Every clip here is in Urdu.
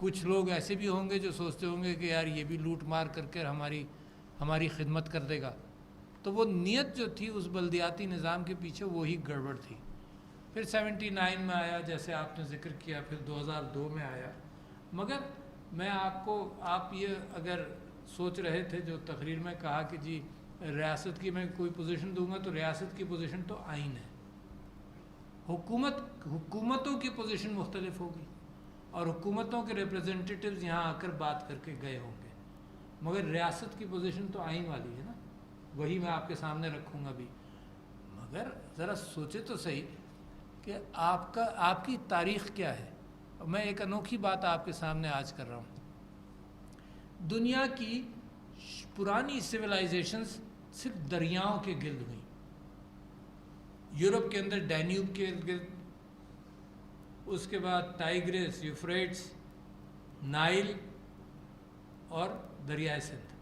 کچھ لوگ ایسے بھی ہوں گے جو سوچتے ہوں گے کہ یار یہ بھی لوٹ مار کر کے ہماری خدمت کر دے گا. تو وہ نیت جو تھی اس بلدیاتی نظام کے پیچھے وہی گڑبڑ تھی. پھر 79 میں آیا جیسے آپ نے ذکر کیا, پھر 2002 میں آیا. مگر میں آپ یہ اگر سوچ رہے تھے جو تقریر میں کہا کہ جی ریاست کی میں کوئی پوزیشن دوں گا, تو ریاست کی پوزیشن تو آئین ہے. حکومتوں کی پوزیشن مختلف ہوگی اور حکومتوں کے ریپرزنٹیٹیوز یہاں آ کر بات کر کے گئے ہوں گے, مگر ریاست کی پوزیشن تو آئین والی ہے نا, وہی میں آپ کے سامنے رکھوں گا بھی. مگر ذرا سوچے تو صحیح کہ آپ کی تاریخ کیا ہے. میں ایک انوکھی بات آپ کے سامنے آج کر رہا ہوں. دنیا کی پرانی سویلائزیشنز صرف دریاؤں کے گرد ہوئیں. یورپ کے اندر ڈینیوب کے گرد, اس کے بعد ٹائیگریس, یوفریٹس, نائل اور دریائے سندھ.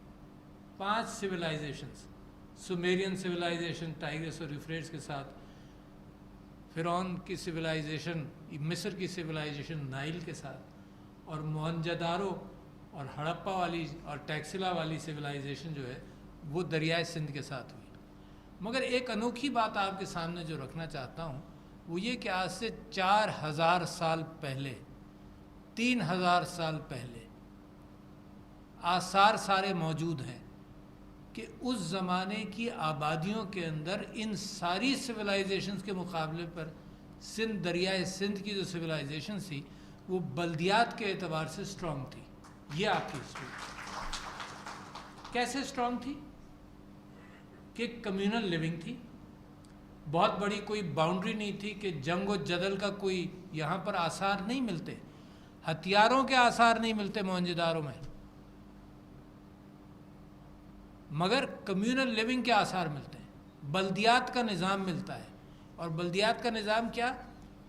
5 سویلائزیشنز. سومیرین سویلائزیشن ٹائیگریس اور یوفریٹس کے ساتھ, فرعون کی سویلائزیشن, مصر کی سویلائزیشن نائل کے ساتھ, اور موہنجدارو اور ہڑپا والی اور ٹیکسلا والی سویلائزیشن جو ہے وہ دریائے سندھ کے ساتھ ہوئی. مگر ایک انوکھی بات آپ کے سامنے جو رکھنا چاہتا ہوں وہ یہ کہ آج سے 4000 سال پہلے, 3000 سال پہلے آثار سارے موجود ہیں کہ اس زمانے کی آبادیوں کے اندر ان ساری سویلائزیشنز کے مقابلے پر دریائے سندھ کی جو سویلائزیشن تھی وہ بلدیات کے اعتبار سے سٹرونگ تھی. یہ آپ کی ہسٹری. کیسے سٹرونگ تھی؟ کہ کمیونل لیونگ تھی. بہت بڑی کوئی باؤنڈری نہیں تھی کہ جنگ و جدل کا کوئی یہاں پر آثار نہیں ملتے, ہتھیاروں کے آثار نہیں ملتے موہنجدارو میں, مگر کمیونل لیونگ کے آثار ملتے ہیں. بلدیات کا نظام ملتا ہے. اور بلدیات کا نظام کیا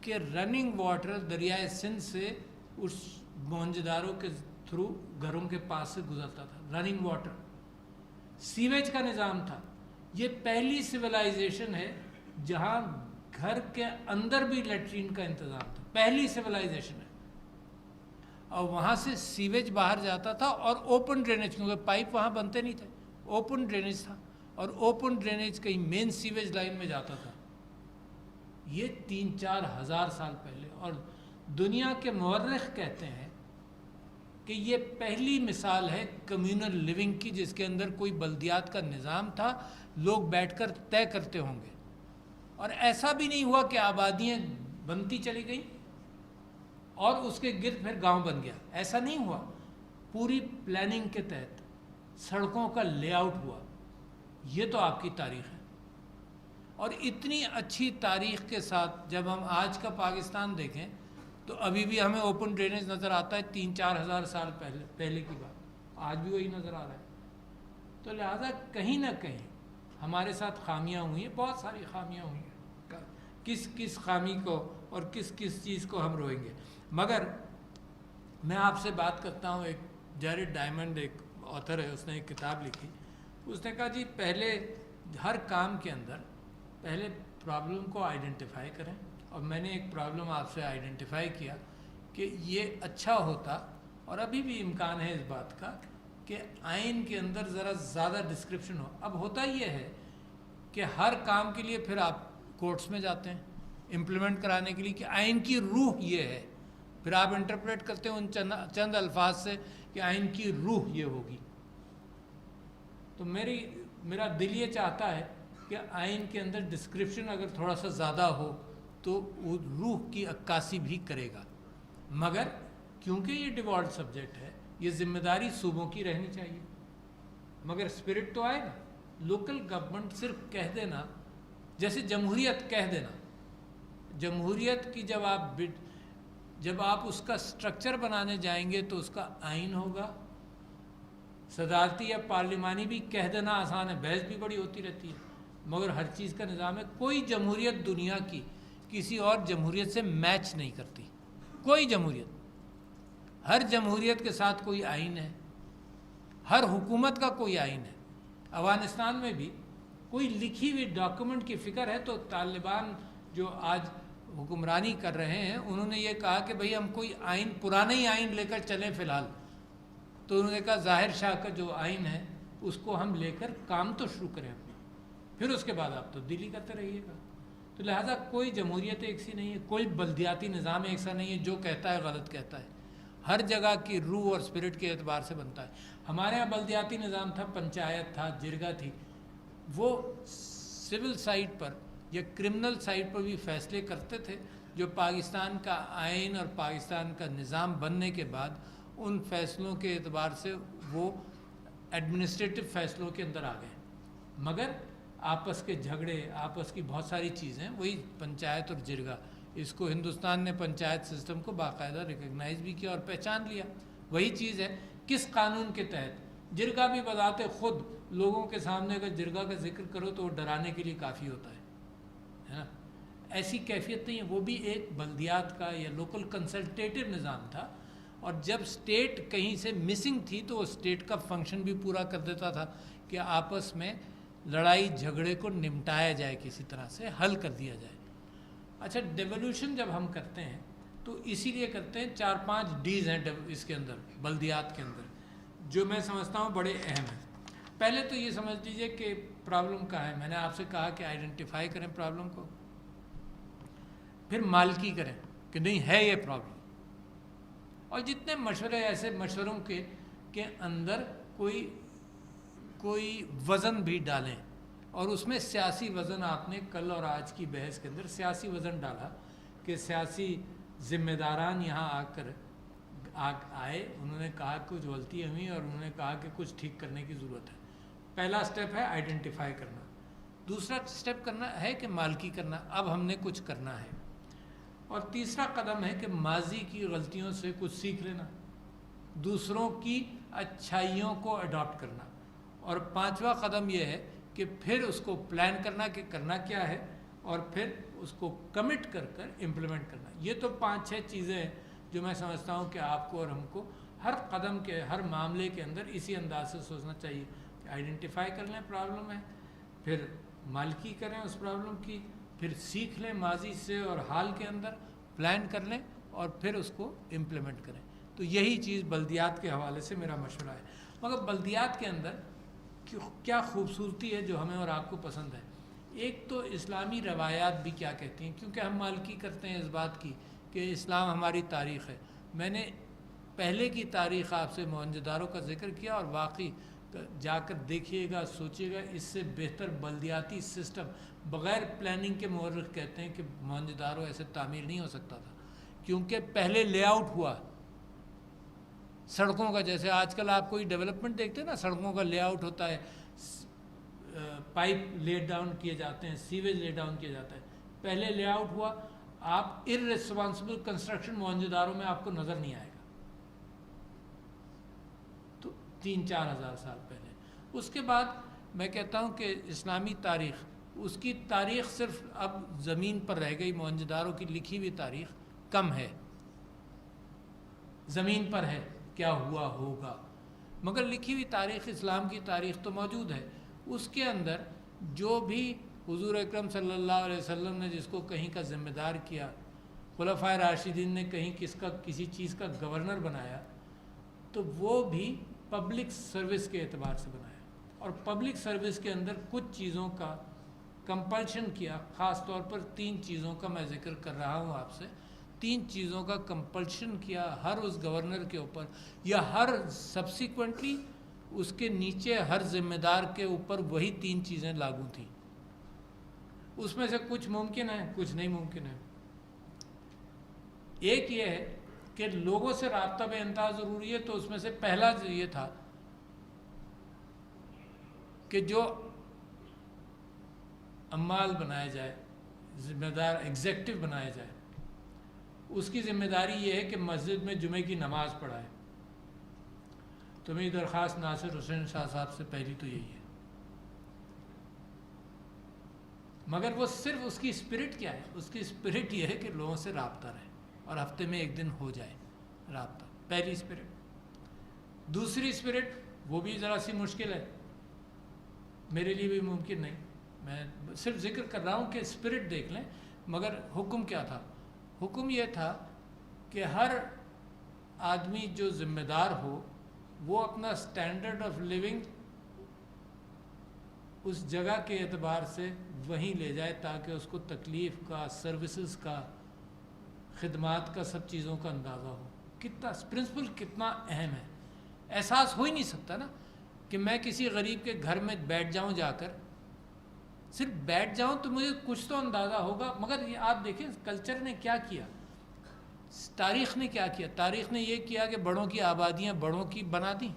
کہ رننگ واٹر دریائے سندھ سے اس موہنجدارو کے تھرو گھروں کے پاس سے گزرتا تھا. رننگ واٹر, سیویج کا نظام تھا. یہ پہلی سویلائزیشن ہے جہاں گھر کے اندر بھی لیٹرین کا انتظام تھا. پہلی سویلائزیشن ہے. اور وہاں سے سیویج باہر جاتا تھا اور اوپن ڈرینیج, کیونکہ پائپ وہاں بنتے نہیں تھے, اوپن ڈرینیج تھا, اور اوپن ڈرینیج کہیں مین سیویج لائن میں جاتا تھا. یہ 3-4 ہزار سال پہلے. اور دنیا کے مورخ کہتے ہیں کہ یہ پہلی مثال ہے کمیونل لیونگ کی جس کے اندر کوئی بلدیات کا نظام تھا, لوگ بیٹھ کر طے کرتے ہوں گے. اور ایسا بھی نہیں ہوا کہ آبادیاں بنتی چلی گئیں اور اس کے گرد پھر گاؤں بن گیا. ایسا نہیں ہوا. پوری پلاننگ کے تحت سڑکوں کا لے آؤٹ ہوا. یہ تو آپ کی تاریخ ہے. اور اتنی اچھی تاریخ کے ساتھ جب ہم آج کا پاکستان دیکھیں تو ابھی بھی ہمیں اوپن ڈرینیج نظر آتا ہے 3-4 ہزار سال پہلے کی بات. آج بھی وہی نظر آ رہا ہے. تو لہٰذا کہیں نہ کہیں ہمارے ساتھ خامیاں ہوئی ہیں, بہت ساری خامیاں ہوئی ہیں. کس خامی کو اور کس چیز کو ہم روئیں گے. مگر میں آپ سے بات کرتا ہوں, ایک جیرڈ ڈائمنڈ ایک آتھر ہے, اس نے ایک کتاب لکھی. اس نے کہا جی پہلے ہر کام کے اندر پہلے پرابلم کو آئیڈینٹیفائی کریں. اور میں نے ایک پرابلم آپ سے آئیڈینٹیفائی کیا کہ یہ اچھا ہوتا, اور ابھی بھی امکان ہے اس بات کا, کہ آئین کے اندر ذرا زیادہ ڈسکرپشن ہو. اب ہوتا یہ ہے کہ ہر کام کے لیے پھر آپ کورٹس میں جاتے ہیں امپلیمنٹ کرانے کے لیے کہ آئین کی روح یہ ہے. پھر آپ انٹرپریٹ کرتے ہیں ان چند الفاظ سے کہ آئین کی روح یہ ہوگی. تو میرا دل یہ چاہتا ہے کہ آئین کے اندر ڈسکرپشن اگر تھوڑا سا زیادہ ہو تو وہ روح کی عکاسی بھی کرے گا. مگر کیونکہ یہ ڈیوالوڈ سبجیکٹ ہے, یہ ذمہ داری صوبوں کی رہنی چاہیے. مگر اسپرٹ تو آئے گا. لوکل گورنمنٹ صرف کہہ دینا, جیسے جمہوریت کہہ دینا. جمہوریت کی جب آپ اس کا سٹرکچر بنانے جائیں گے تو اس کا آئین ہوگا. صدارتی یا پارلیمانی بھی کہہ دینا آسان ہے, بحث بھی بڑی ہوتی رہتی ہے, مگر ہر چیز کا نظام ہے. کوئی جمہوریت دنیا کی کسی اور جمہوریت سے میچ نہیں کرتی. کوئی جمہوریت, ہر جمہوریت کے ساتھ کوئی آئین ہے, ہر حکومت کا کوئی آئین ہے. افغانستان میں بھی کوئی لکھی ہوئی ڈاکومنٹ کی فکر ہے تو طالبان جو آج حکمرانی کر رہے ہیں انہوں نے یہ کہا کہ بھئی ہم کوئی آئین پرانا ہی آئین لے کر چلیں فی الحال. تو انہوں نے کہا ظاہر شاہ کا جو آئین ہے اس کو ہم لے کر کام تو شروع کریں اپنا, پھر اس کے بعد آپ تبدیلی کرتے رہیے گا. تو لہٰذا کوئی جمہوریت ایک سی نہیں ہے, کوئی بلدیاتی نظام ایک سا نہیں ہے, جو کہتا ہے غلط کہتا ہے. ہر جگہ کی روح اور اسپرٹ کے اعتبار سے بنتا ہے. ہمارے یہاں بلدیاتی نظام تھا, پنچایت تھا, جرگہ تھی, وہ سول سائٹ پر یا کرمنل سائٹ پر بھی فیصلے کرتے تھے جو پاکستان کا آئین اور پاکستان کا نظام بننے کے بعد ان فیصلوں کے اعتبار سے وہ ایڈمنسٹریٹو فیصلوں کے اندر آ گئے. مگر آپس کے جھگڑے, آپس کی بہت ساری چیزیں, وہی پنچایت اور جرگہ, اس کو ہندوستان نے پنچایت سسٹم کو باقاعدہ ریکگنائز بھی کیا اور پہچان لیا. وہی چیز ہے کس قانون کے تحت. جرگہ بھی بذات خود لوگوں کے سامنے اگر جرگہ کا ذکر کرو تو وہ ڈرانے کے لیے کافی ہوتا ہے نا. ایسی کیفیت نہیں ہے. وہ بھی ایک بلدیات کا یا لوکل کنسلٹیٹو نظام تھا, اور جب اسٹیٹ کہیں سے مسنگ تھی تو وہ اسٹیٹ کا فنکشن بھی پورا کر دیتا تھا کہ آپس میں لڑائی جھگڑے کو نمٹایا جائے, کسی طرح سے حل کر دیا جائے. اچھا, ڈیولوشن جب ہم کرتے ہیں تو اسی لیے کرتے ہیں. 4-5 ڈیز ہیں اس کے اندر, بلدیات کے اندر, جو میں سمجھتا ہوں بڑے اہم ہیں. پہلے تو یہ سمجھ لیجئے کہ پرابلم کہاں ہے. میں نے آپ سے کہا کہ آئیڈینٹیفائی کریں پرابلم کو, پھر مالکی کریں کہ نہیں ہے یہ پرابلم, اور جتنے مشورے ایسے مشوروں کے اندر کوئی وزن بھی ڈالیں, اور اس میں سیاسی وزن آپ نے کل اور آج کی بحث کے اندر سیاسی وزن ڈالا کہ سیاسی ذمہ داران یہاں آئے, انہوں نے کہا کچھ غلطی ہوئی اور انہوں نے کہا کہ کچھ ٹھیک کرنے کی ضرورت ہے. پہلا سٹیپ ہے آئیڈینٹیفائی کرنا. دوسرا سٹیپ کرنا ہے کہ مالکی کرنا, اب ہم نے کچھ کرنا ہے. اور تیسرا قدم ہے کہ ماضی کی غلطیوں سے کچھ سیکھ لینا, دوسروں کی اچھائیوں کو اڈاپٹ کرنا. اور پانچواں قدم یہ ہے کہ پھر اس کو پلان کرنا کہ کرنا کیا ہے, اور پھر اس کو کمٹ کر امپلیمنٹ کرنا. یہ تو 5-6 چیزیں ہیں جو میں سمجھتا ہوں کہ آپ کو اور ہم کو ہر قدم کے, ہر معاملے کے اندر اسی انداز سے سوچنا چاہیے کہ آئیڈینٹیفائی کر لیں پرابلم ہے, پھر مالکی کریں اس پرابلم کی, پھر سیکھ لیں ماضی سے اور حال کے اندر, پلان کر لیں اور پھر اس کو امپلیمنٹ کریں. تو یہی چیز بلدیات کے حوالے سے میرا مشورہ ہے. مگر بلدیات کے اندر کیا خوبصورتی ہے جو ہمیں اور آپ کو پسند ہے. ایک تو اسلامی روایات بھی کیا کہتی ہیں, کیونکہ ہم مالکی کرتے ہیں اس بات کی کہ اسلام ہماری تاریخ ہے. میں نے پہلے کی تاریخ آپ سے موہنجو کا ذکر کیا, اور واقعی جا کر دیکھیے گا, سوچیے گا, اس سے بہتر بلدیاتی سسٹم بغیر پلاننگ کے مورخ کہتے ہیں کہ موہنجو ایسے تعمیر نہیں ہو سکتا تھا, کیونکہ پہلے لے آؤٹ ہوا سڑکوں کا. جیسے آج کل آپ کوئی ڈیولپمنٹ دیکھتے ہیں نا, سڑکوں کا لے آؤٹ ہوتا ہے, پائپ لے ڈاؤن کیے جاتے ہیں, سیویج لے ڈاؤن کیا جاتا ہے. پہلے لے آؤٹ ہوا. آپ ارریسپانسبل کنسٹرکشن موہنجو میں آپ کو نظر نہیں آئے گا, تو 3-4 ہزار سال پہلے. اس کے بعد میں کہتا ہوں کہ اسلامی تاریخ, اس کی تاریخ صرف اب زمین پر رہ گئی. موہنجو کی لکھی ہوئی تاریخ کم ہے, زمین پر ہے کیا ہوا ہوگا, مگر لکھی ہوئی تاریخ اسلام کی تاریخ تو موجود ہے. اس کے اندر جو بھی حضور اکرم صلی اللہ علیہ وسلم نے جس کو کہیں کا ذمہ دار کیا, خلفائے راشدین نے کہیں کسی چیز کا گورنر بنایا, تو وہ بھی پبلک سروس کے اعتبار سے بنایا. اور پبلک سروس کے اندر کچھ چیزوں کا کمپلشن کیا, خاص طور پر 3 چیزوں کا میں ذکر کر رہا ہوں آپ سے. 3 چیزوں کا کمپلشن کیا ہر اس گورنر کے اوپر, یا ہر سبسیکوینٹلی اس کے نیچے ہر ذمہ دار کے اوپر وہی 3 چیزیں لاگو تھیں. اس میں سے کچھ ممکن ہے, کچھ نہیں ممکن ہے. ایک یہ ہے کہ لوگوں سے رابطہ بے انتہا ضروری ہے, تو اس میں سے پہلا یہ تھا کہ جو عمال بنایا جائے, ذمہ دار ایگزیکٹو بنایا جائے, اس کی ذمہ داری یہ ہے کہ مسجد میں جمعے کی نماز پڑھائے. تو میری درخواست ناصر حسین شاہ صاحب سے پہلی تو یہی ہے. مگر وہ صرف اس کی اسپرٹ کیا ہے, اس کی اسپرٹ یہ ہے کہ لوگوں سے رابطہ رہے اور ہفتے میں 1 دن ہو جائے رابطہ. پہلی اسپرٹ. دوسری اسپرٹ وہ بھی ذرا سی مشکل ہے, میرے لیے بھی ممکن نہیں, میں صرف ذکر کر رہا ہوں کہ اسپرٹ دیکھ لیں. مگر حکم کیا تھا؟ حکم یہ تھا کہ ہر آدمی جو ذمہ دار ہو وہ اپنا سٹینڈرڈ آف لیونگ اس جگہ کے اعتبار سے وہیں لے جائے تاکہ اس کو تکلیف کا، سروسز کا، خدمات کا، سب چیزوں کا اندازہ ہو. کتنا پرنسپل کتنا اہم ہے. احساس ہو ہی نہیں سکتا نا کہ میں کسی غریب کے گھر میں بیٹھ جاؤں، جا کر صرف بیٹھ جاؤں تو مجھے کچھ تو اندازہ ہوگا. مگر یہ آپ دیکھیں کلچر نے کیا کیا، تاریخ نے کیا کیا. تاریخ نے یہ کیا کہ بڑوں کی آبادیاں بڑوں کی بنا دیں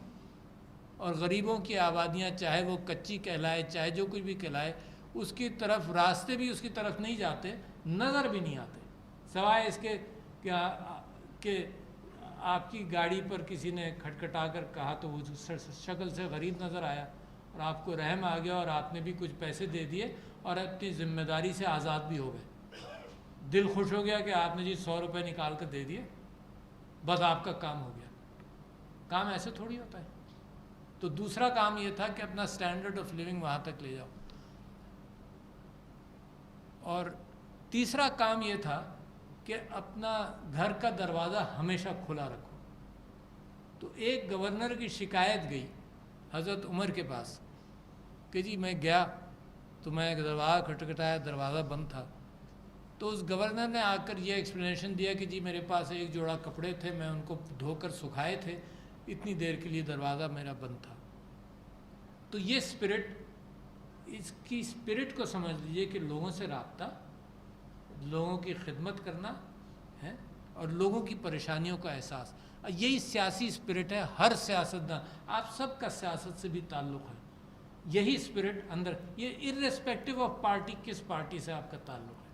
اور غریبوں کی آبادیاں چاہے وہ کچی کہلائے چاہے جو کچھ بھی کہلائے اس کی طرف راستے بھی اس کی طرف نہیں جاتے، نظر بھی نہیں آتے، سوائے اس کے کہ آپ کی گاڑی پر کسی نے کھٹکھٹا کر کہا تو وہ شکل سے غریب نظر آیا اور آپ کو رحم آ گیا اور آپ نے بھی کچھ پیسے دے دیے اور اپنی ذمہ داری سے آزاد بھی ہو گئے. دل خوش ہو گیا کہ آپ نے جی 100 روپے نکال کر دے دیے، بس آپ کا کام ہو گیا. کام ایسے تھوڑی ہوتا ہے. تو دوسرا کام یہ تھا کہ اپنا سٹینڈرڈ آف لیونگ وہاں تک لے جاؤ. اور تیسرا کام یہ تھا کہ اپنا گھر کا دروازہ ہمیشہ کھلا رکھو. تو ایک گورنر کی شکایت گئی حضرت عمر کے پاس کہ جی میں گیا تو میں دروازہ کھٹکھٹایا، دروازہ بند تھا. تو اس گورنر نے آ کر یہ ایکسپلینیشن دیا کہ جی میرے پاس ایک جوڑا کپڑے تھے، میں ان کو دھو کر سکھائے تھے، اتنی دیر کے لیے دروازہ میرا بند تھا. تو یہ اسپرٹ، اس کی اسپرٹ کو سمجھ لیجئے کہ لوگوں سے رابطہ، لوگوں کی خدمت کرنا ہے اور لوگوں کی پریشانیوں کا احساس. یہی سیاسی اسپرٹ ہے. ہر سیاستدان، آپ سب کا سیاست سے بھی تعلق ہے، یہی اسپرٹ اندر، یہ ارریسپیکٹو آف پارٹی، کس پارٹی سے آپ کا تعلق ہے،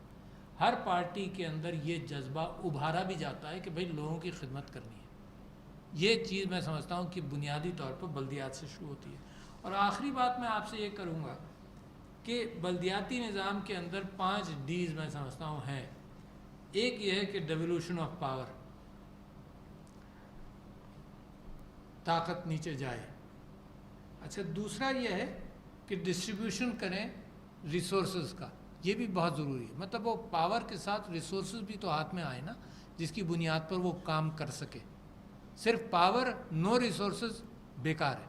ہر پارٹی کے اندر یہ جذبہ ابھارا بھی جاتا ہے کہ بھئی لوگوں کی خدمت کرنی ہے. یہ چیز میں سمجھتا ہوں کہ بنیادی طور پر بلدیات سے شروع ہوتی ہے. اور آخری بات میں آپ سے یہ کروں گا کہ بلدیاتی نظام کے اندر 5 ڈیز میں سمجھتا ہوں ہیں. ایک یہ ہے کہ ڈیولوشن آف پاور، طاقت نیچے جائے. اچھا، دوسرا یہ ہے کہ ڈسٹریبیوشن کریں ریسورسز کا، یہ بھی بہت ضروری ہے. مطلب وہ پاور کے ساتھ ریسورسز بھی تو ہاتھ میں آئے نا، جس کی بنیاد پر وہ کام کر سکے. صرف پاور، نو ریسورسز بیکار ہے.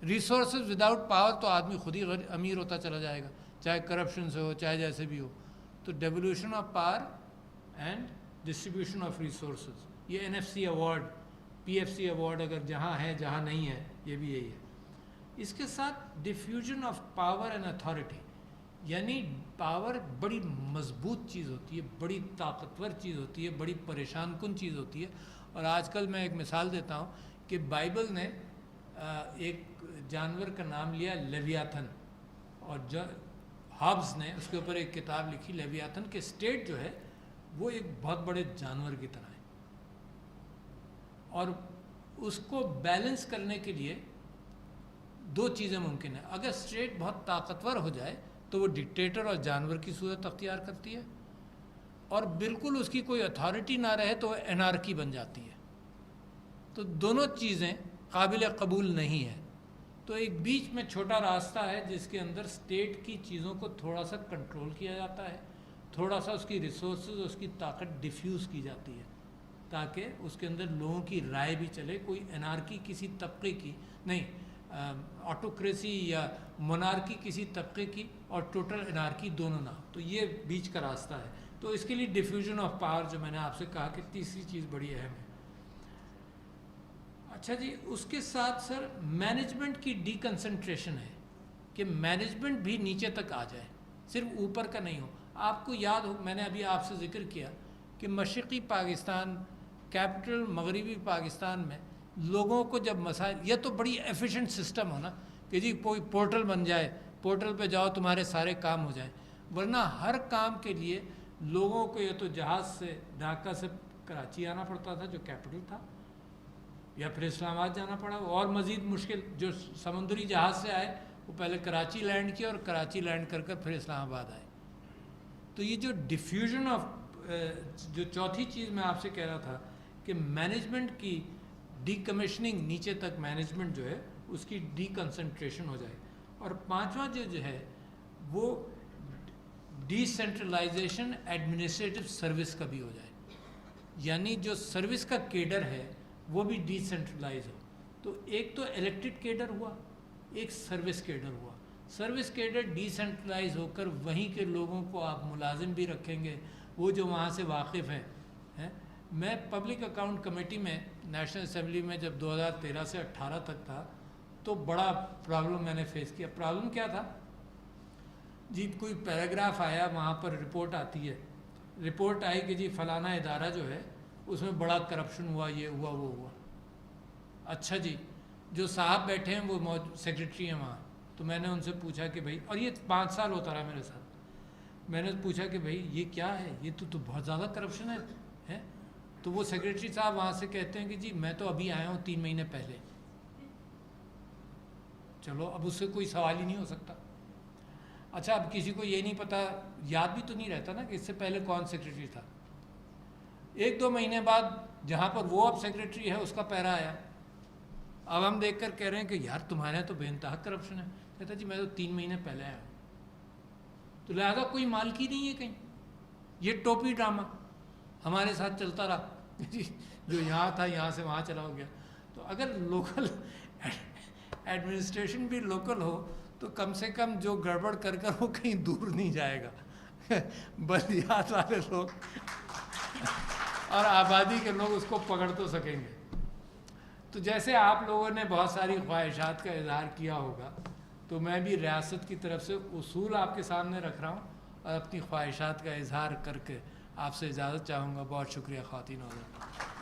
ریسورسز وداؤٹ پاور تو آدمی خود ہی امیر ہوتا چلا جائے گا، چاہے کرپشن سے ہو چاہے جیسے بھی ہو. تو devolution of power and distribution of resources, یہ NFC ایوارڈ، PFC ایوارڈ اگر جہاں ہے جہاں نہیں ہے یہ بھی یہی ہے. اس کے ساتھ diffusion of power and authority, یعنی پاور بڑی مضبوط چیز ہوتی ہے، بڑی طاقتور چیز ہوتی ہے، بڑی پریشان کن چیز ہوتی ہے. اور آج کل میں ایک مثال دیتا ہوں کہ بائبل نے ایک جانور کا نام لیا لیویاتھن، اور ہابس نے اس کے اوپر ایک کتاب لکھی لیویاتھن کے اسٹیٹ جو ہے وہ ایک بہت بڑے جانور کی طرح ہے. اور اس کو بیلنس کرنے کے لیے 2 چیزیں ممکن ہیں. اگر اسٹیٹ بہت طاقتور ہو جائے تو وہ ڈکٹیٹر اور جانور کی صورت اختیار کرتی ہے، اور بالکل اس کی کوئی اتھارٹی نہ رہے تو وہ انارکی بن جاتی ہے. تو دونوں چیزیں قابل قبول نہیں ہیں. تو ایک بیچ میں چھوٹا راستہ ہے جس کے اندر اسٹیٹ کی چیزوں کو تھوڑا سا کنٹرول کیا جاتا ہے، تھوڑا سا اس کی ریسورسز، اس کی طاقت ڈیفیوز کی جاتی ہے تاکہ اس کے اندر لوگوں کی رائے بھی چلے. کوئی انارکی کسی طبقے کی نہیں، آٹوکریسی یا مونارکی کسی طبقے کی، اور ٹوٹل انارکی دونوں نہ. تو یہ بیچ کا راستہ ہے. تو اس کے لیے ڈیفیوژن آف پاور، جو میں نے آپ سے کہا کہ تیسری چیز بڑی اہم ہے. اچھا جی، اس کے ساتھ سر مینجمنٹ کی ڈی کنسنٹریشن ہے کہ مینجمنٹ بھی نیچے تک آ جائے، صرف اوپر کا نہیں ہو. آپ کو یاد ہو، میں نے ابھی آپ سے ذکر کیا کہ مشرقی پاکستان، کیپٹل مغربی پاکستان میں لوگوں کو جب مسائل، یہ تو بڑی ایفیشنٹ سسٹم ہونا کہ جی کوئی پورٹل بن جائے، پورٹل پہ جاؤ تمہارے سارے کام ہو جائیں. ورنہ ہر کام کے لیے لوگوں کو یا تو جہاز سے ڈھاکہ سے کراچی آنا پڑتا تھا جو کیپٹل تھا، یا پھر اسلام آباد جانا پڑا. اور مزید مشکل جو سمندری جہاز سے آئے وہ پہلے کراچی لینڈ کیا اور کراچی لینڈ کر کر پھر اسلام آباد آئے. تو یہ جو ڈیفیوژن آف، جو چوتھی چیز میں آپ سے کہہ رہا تھا کہ مینجمنٹ کی ڈی کمیشننگ، نیچے تک مینجمنٹ جو ہے اس کی ڈی کنسنٹریشن ہو جائے. اور 5واں جو ہے وہ ڈی سینٹرلائزیشن ایڈمنسٹریٹو سروس کا بھی ہو جائے، یعنی جو سروس کا کیڈر ہے وہ بھی ڈی سینٹرلائز ہو. تو ایک تو الیکٹڈ کیڈر ہوا، ایک سروس کیڈر ہوا. سروس کیڈر ڈی سینٹرلائز ہو کر وہیں کے لوگوں کو آپ ملازم بھی رکھیں گے، وہ جو وہاں سے واقف ہیں. میں پبلک اکاؤنٹ کمیٹی میں نیشنل اسمبلی میں جب 2013 سے 18 تک تھا تو بڑا پرابلم میں نے فیس کیا. پرابلم کیا تھا جی؟ کوئی پیراگراف آیا، وہاں پر رپورٹ آتی ہے، رپورٹ آئی کہ جی فلانا ادارہ جو ہے اس میں بڑا کرپشن ہوا، یہ ہوا وہ ہوا. اچھا جی، جو صاحب بیٹھے ہیں وہ سیکرٹری ہیں وہاں، تو میں نے ان سے پوچھا کہ بھائی، اور یہ 5 سال ہوتا رہا میرے ساتھ، میں نے پوچھا کہ بھائی یہ کیا ہے، یہ تو بہت زیادہ کرپشن ہے. تو وہ سیکرٹری صاحب وہاں سے کہتے ہیں کہ جی میں تو ابھی آیا ہوں 3 مہینے پہلے. چلو اب اس سے کوئی سوال ہی نہیں ہو سکتا. اچھا اب کسی کو یہ نہیں پتا، یاد بھی تو نہیں رہتا نا کہ اس سے پہلے کون سیکرٹری تھا. 1-2 مہینے بعد جہاں پر وہ اب سیکرٹری ہے اس کا پیرا آیا. اب ہم دیکھ کر کہہ رہے ہیں کہ یار تمہارے یہاں تو بے انتہا کرپشن ہے. کہتا جی میں تو 3 مہینے پہلے آیا ہوں. تو لہٰذا کوئی مالکی نہیں ہے کہیں. یہ ٹوپی ڈرامہ ہمارے ساتھ چلتا رہا جو یہاں تھا یہاں سے وہاں چلا ہو گیا. تو اگر لوکل ایڈمنسٹریشن بھی لوکل ہو تو کم سے کم جو گڑبڑ کر وہ کہیں دور نہیں جائے گا. بلدیات والے لوگ اور آبادی کے لوگ اس کو پکڑ تو سکیں گے. تو جیسے آپ لوگوں نے بہت ساری خواہشات کا اظہار کیا ہوگا، تو میں بھی ریاست کی طرف سے اصول آپ کے سامنے رکھ رہا ہوں اور اپنی خواہشات کا اظہار کر کے آپ سے اجازت چاہوں گا. بہت شکریہ خواتین و حضرات.